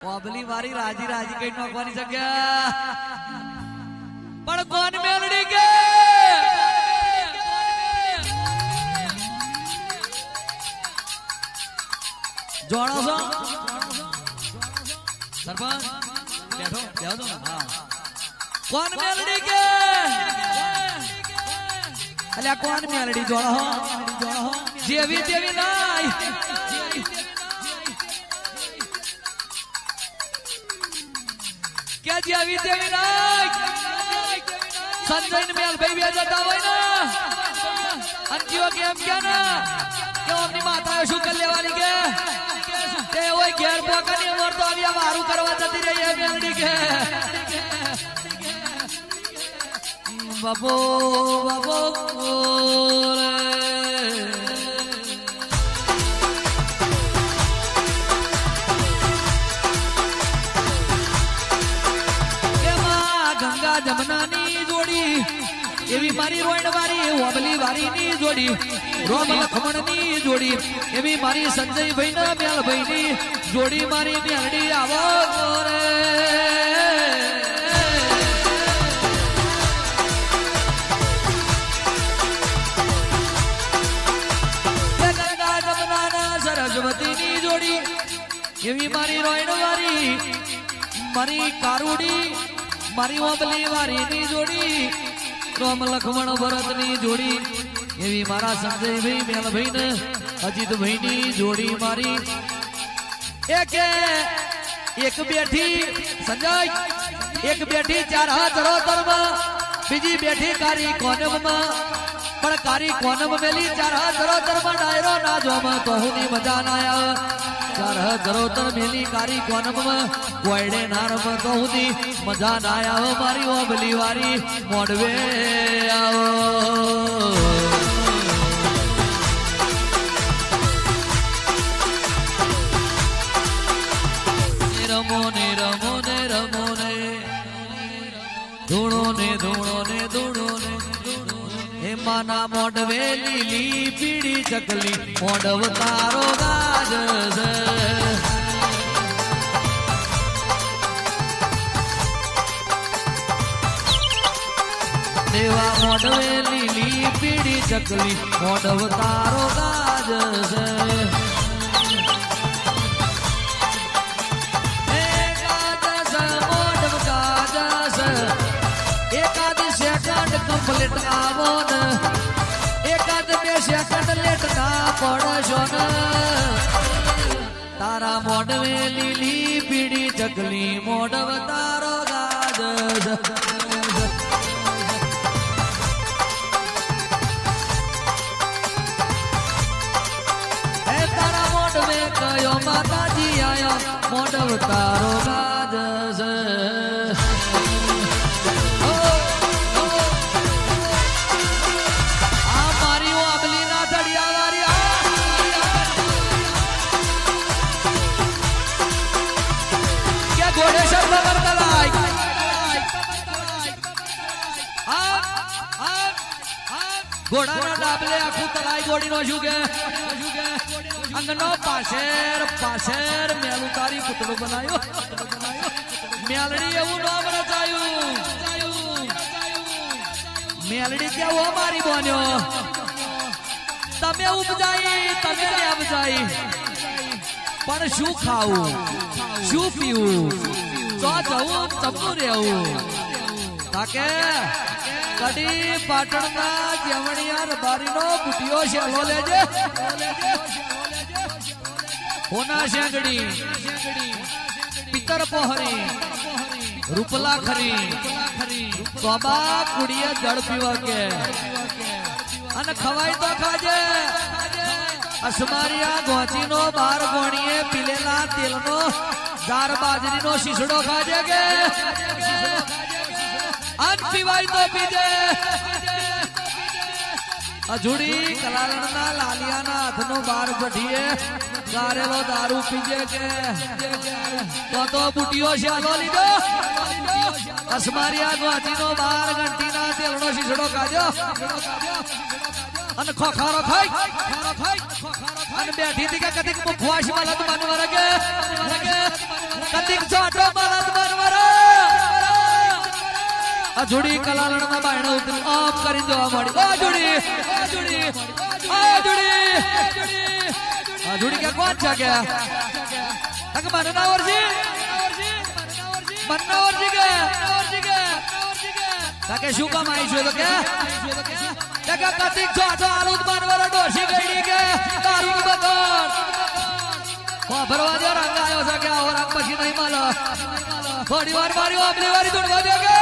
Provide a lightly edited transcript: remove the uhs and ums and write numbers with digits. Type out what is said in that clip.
ઓબલી વારી રાજી રાજી કઈ નોખવાની જગ્યા પણ કોણ મેલડી કે જોણો છો સરપંચ બેઠો બેહો તો હા કોણ મેલડી કે અલ્યા કોણ મેલડી જોણો જેવી તેવી નાય क्या जी देवी नायक संजय ने मेल भाई भी जाता હોય ને અંતિઓ કે એમ કે ના કે ઓમની માતા શું કર લેવાની કે તે ઓય ઘેર પોકાની મોર તો આવ્યા વારું કરવા જતી રહી એ મેલડી કે બાબો બાબો જમનાની જોડી એવી મારી રોયણ વારી ઓબલી વારીની જોડી રોમ લખમણની જોડી એવી મારી સંજયભાઈ ના મેલભાઈ ની જોડી મારી મેલડી આવો રે ગંગા જમનાના સરસ્વતીની જોડી એવી મારી રોયણ વારી મારી કારુડી મારી ઓબલી વારીની જોડી રોમ લખમણ ભરતની જોડી એવી મારા સંજયભાઈ મેલભાઈ ને અજીતભાઈ ની જોડી મારી એક બેઠી સંજય એક બેઠી 4 હાથ રોતરમાં બીજી બેઠી કારી કોનમમાં પણ કારી કોનમ મેલી 4 હાથ રોતરમાં ડાયરો ના જોમાં તો હુની મજા ના આવે 4 હાથ રોતર મેલી કારી કોનમમાં કોયડે નારમાં તો હુની મજા ના આવે મારી ઓબલી વારી મોડવે આવો રમો ને રમો ને રમો ને ધૂણો ને ધૂણો ને ધૂણો ને હે માના મોડવે લીલી પીળી ચકલી મોડવ તારો ગાજ દેવા મોડવે લીલી પીળી ચકલી મોડવ તારો ગાજ કમ્પ્લીટ આવો ને એકાદ 2 સેકન્ડ લેટ ના પડશો ને તારા મોડવે લીલી પીળી ચકલી મોડવ તારો ગાજ તારા મોડવે કયો માતાજી આયો મોડવ તારો ગાજ ઘોડાના ડાબલે આખું તલાઈ ગોડી નો શું કે અંગનો પાછેર મેલું તારી પુતળું બનાવ્યો મેલડી એવું નામ રચાયું મેલડી કેવો મારી બન્યો તમે ઉપજાઈ તમે રેબજાઈ પણ શું ખાવું શું પીવું તો જવું ચમનું રહેવું તાકે કડી પાટણના જેવણિયાર બારીનો બુટિયો શેલો લેજે હોના શેંગડી પિતર પોહરી રૂપલા ખરી બાબા કુડીએ જળ પીવા કે અને ખવાય તો ખાજે અસમારિયા ગોચીનો 12 ગોણીએ પીલેલા તેલનો જાર બાજરીનો શીશડો ખાજે કે અન પીવાય તો પીજે અજુડી કલાલણના લાલિયાના હાથનો 12 ભઠીએ ગારેલો દારૂ પીજે કે તો બુટીઓ શાલો લીધો અસમારિયા ગોચીનો 12 ઘંટીના તેલનો શીશડો ખાજો અને ખોખારો ખાઈ અને બેઠી હતી કે કદી મુખવાસ વાલા તો માનવા રગે કતિક છોટો માનત મનવરા આ જોડી કલાલણના બાયણા ઉતરી આપ કરી જોવા મળી ઓ જોડી આ જોડી કે કોણ છે કે તક મનનાવરજી કે તાકે શું કામ આવી છે તો કે કતિક છોટો આલુદ મનવરા ડોશી ગઈડી કે દારૂની બગડ ભરવા દે રંગ આવ્યો છે કે આવો રંગ પછી નહીં મળે થોડી વાર મારી આપણી વારી દોડવા દે કે